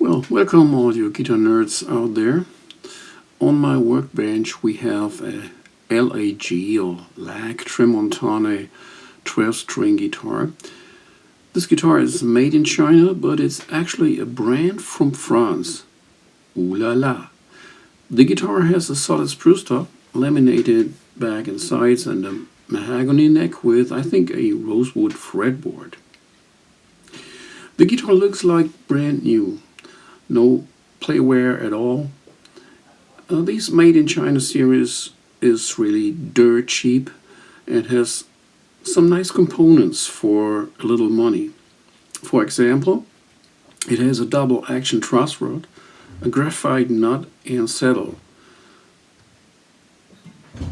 Well, welcome all you guitar nerds out there. On my workbench we have a LAG or LAG Tramontane 12-string guitar. This guitar is made in China, but it's actually a brand from France. Ooh la la! The guitar has a solid spruce top, laminated back and sides, and a mahogany neck with, I think, a rosewood fretboard. The guitar looks like brand new. No playwear at all. This made in China series is really dirt cheap and has some nice components for a little money. For example, it has a double action truss rod, a graphite nut and saddle.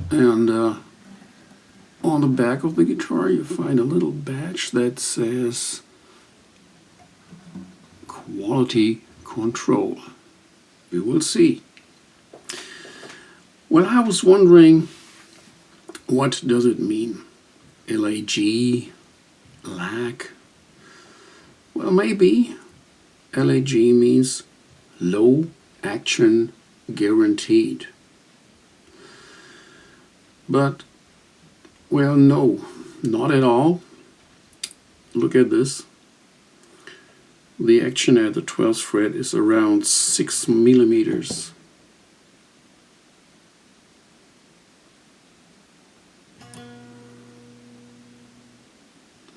And on the back of the guitar you find a little badge that says quality control. We will see. Well, I was wondering, what does it mean? LAG, LAG. Well, maybe LAG means low action guaranteed. But, well, no, not at all. Look at this. The action at the 12th fret is around 6 millimeters.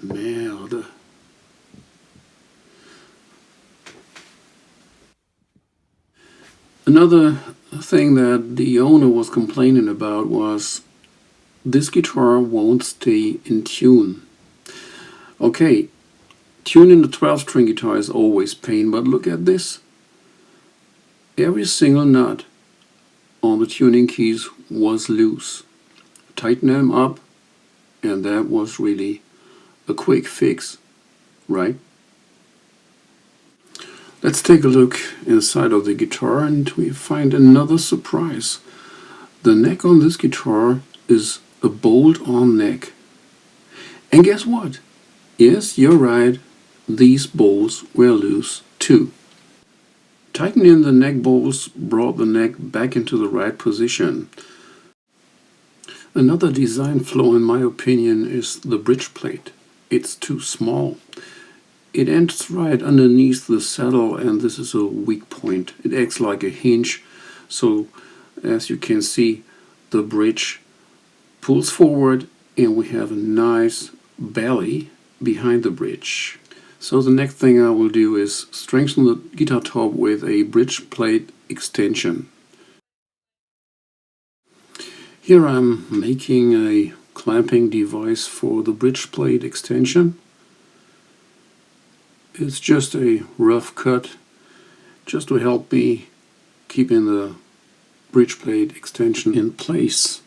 Merde. Another thing that the owner was complaining about was this guitar won't stay in tune. Okay, tuning the 12-string guitar is always pain, but look at this. Every single nut on the tuning keys was loose. Tighten them up, and that was really a quick fix, right? Let's take a look inside of the guitar and we find another surprise. The neck on this guitar is a bolt-on neck. And guess what? Yes, you're right, these bolts were loose too. Tightening the neck bolts brought the neck back into the right position. Another design flaw in my opinion is the bridge plate. It's too small. It ends right underneath the saddle and this is a weak point. It acts like a hinge, so as you can see the bridge pulls forward and we have a nice belly behind the bridge. So the next thing I will do is strengthen the guitar top with a bridge plate extension. Here I'm making a clamping device for the bridge plate extension. It's just a rough cut just to help me keeping the bridge plate extension in place.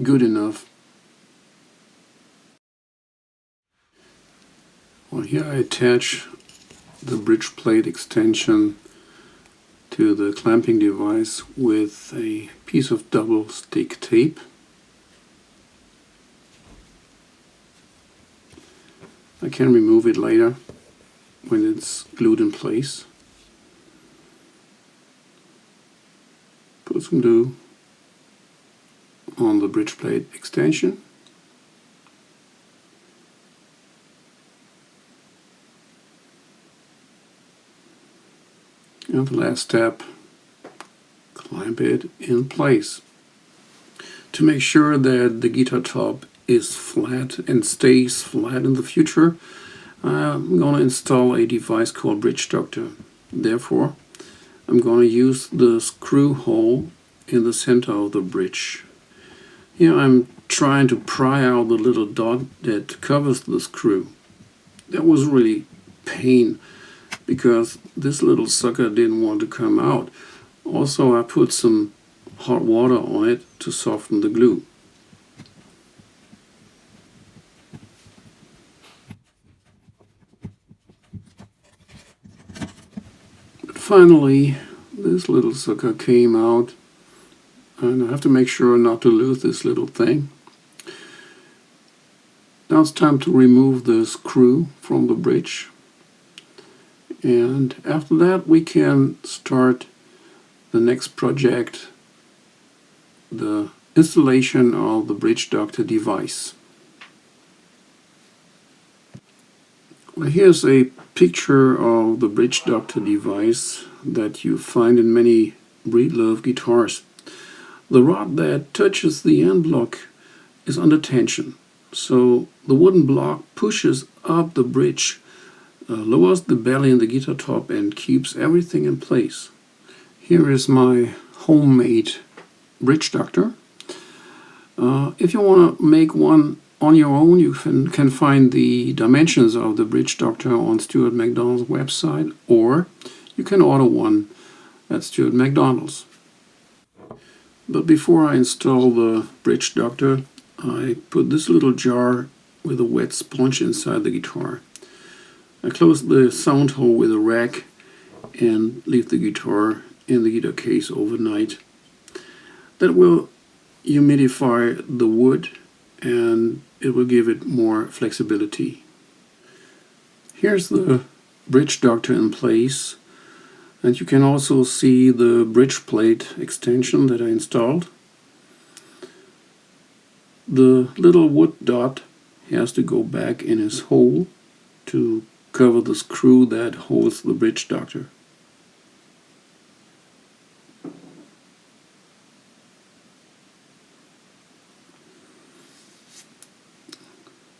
Good enough. Well, here I attach the bridge plate extension to the clamping device with a piece of double stick tape. I can remove it later when it's glued in place. Put some glue on the bridge plate extension. And the last step, clamp it in place. To make sure that the guitar top is flat and stays flat in the future, I'm going to install a device called Bridge Doctor. Therefore, I'm going to use the screw hole in the center of the bridge. Here I'm trying to pry out the little dot that covers the screw. That was really pain because this little sucker didn't want to come out. Also, I put some hot water on it to soften the glue. But finally, this little sucker came out, and I have to make sure not to lose this little thing. Now it's time to remove the screw from the bridge, and after that we can start the next project, the installation of the bridge doctor device. Well, here's a picture of the bridge doctor device that you find in many Breedlove guitars. The rod that touches the end block is under tension, so the wooden block pushes up the bridge, lowers the belly in the guitar top, and keeps everything in place. Here is my homemade bridge doctor. If you want to make one on your own, you can find the dimensions of the bridge doctor on Stuart McDonald's website, or you can order one at Stuart McDonald's. But before I install the bridge doctor, I put this little jar with a wet sponge inside the guitar. I close the sound hole with a rag and leave the guitar in the guitar case overnight. That will humidify the wood and it will give it more flexibility. Here's the bridge doctor in place, and you can also see the bridge plate extension that I installed. The little wood dot has to go back in its hole to cover the screw that holds the bridge doctor.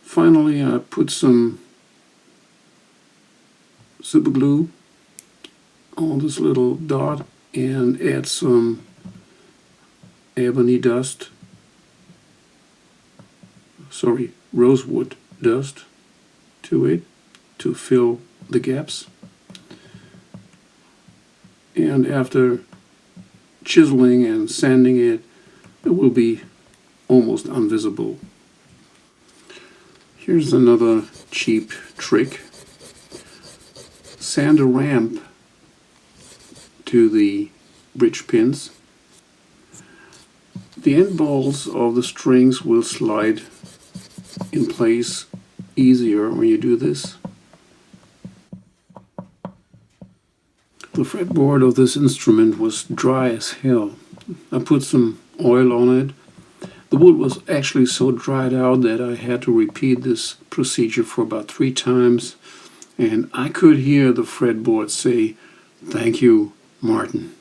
Finally, I put some super glue on this little dot and add some ebony dust, rosewood dust to it to fill the gaps. And after chiseling and sanding it, it will be almost invisible. Here's another cheap trick. Sand a ramp to the bridge pins. The end balls of the strings will slide in place easier when you do this. The fretboard of this instrument was dry as hell. I put some oil on it. The wood was actually so dried out that I had to repeat this procedure for about 3 times, and I could hear the fretboard say, "Thank you, Martin."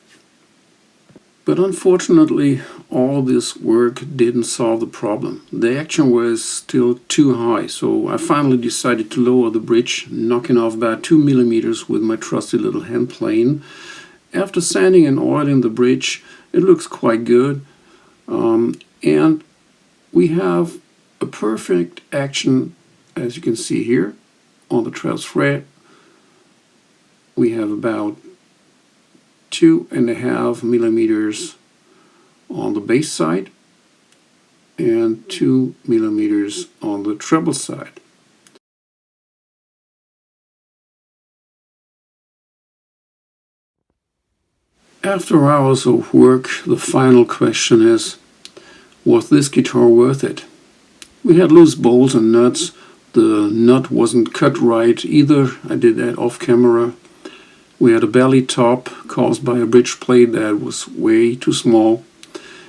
But unfortunately, all this work didn't solve the problem. The action was still too high, so I finally decided to lower the bridge, knocking off about 2 millimeters with my trusty little hand plane. After sanding and oiling the bridge, it looks quite good. And we have a perfect action, as you can see here, on the 12th fret. We have about 2.5 millimeters on the bass side and 2 millimeters on the treble side. After hours of work, the final question is, was this guitar worth it? We had loose bolts and nuts. The nut wasn't cut right either. I did that off camera. We had a belly top caused by a bridge plate that was way too small,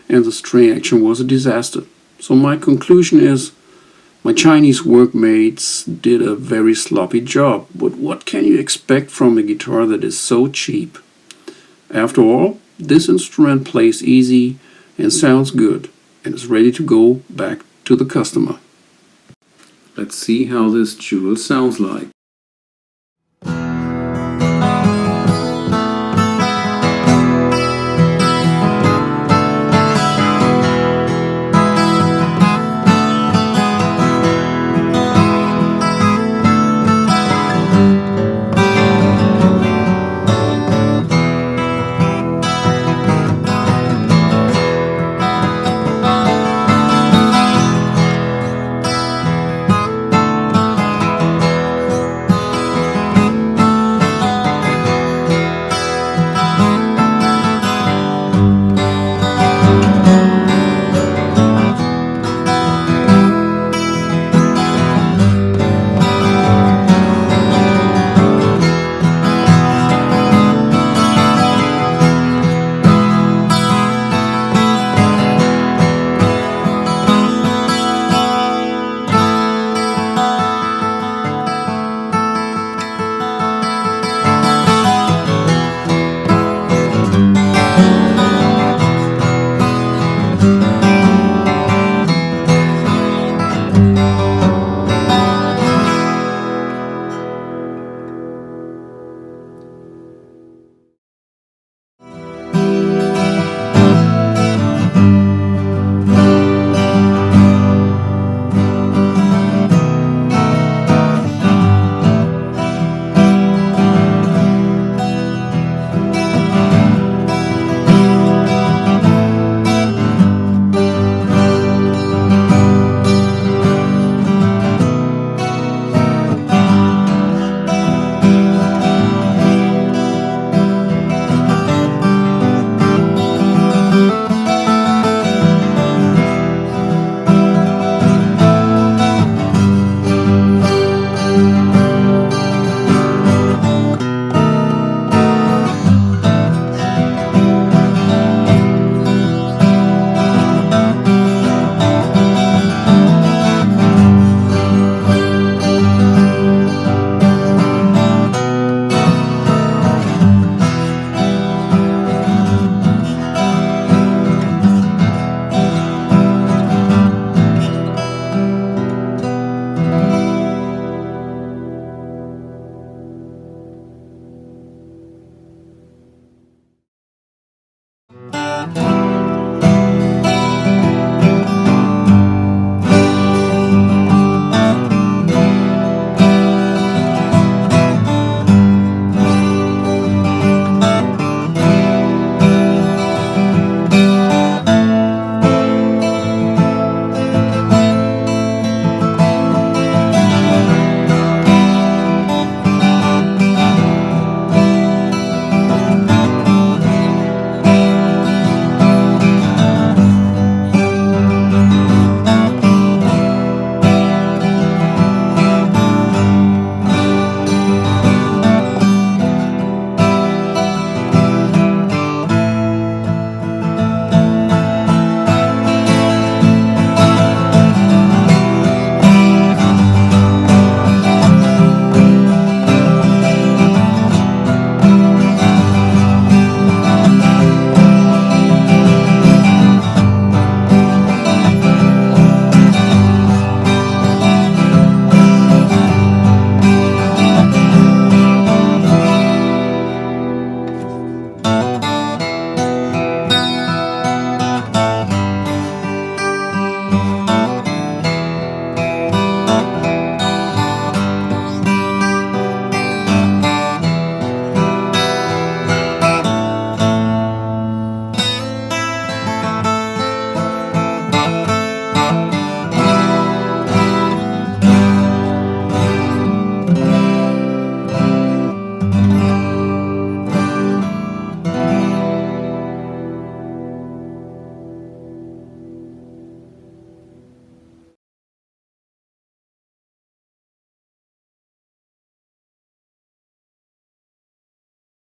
and the string action was a disaster. So my conclusion is, my Chinese workmates did a very sloppy job. But what can you expect from a guitar that is so cheap? After all, this instrument plays easy and sounds good, and is ready to go back to the customer. Let's see how this jewel sounds like.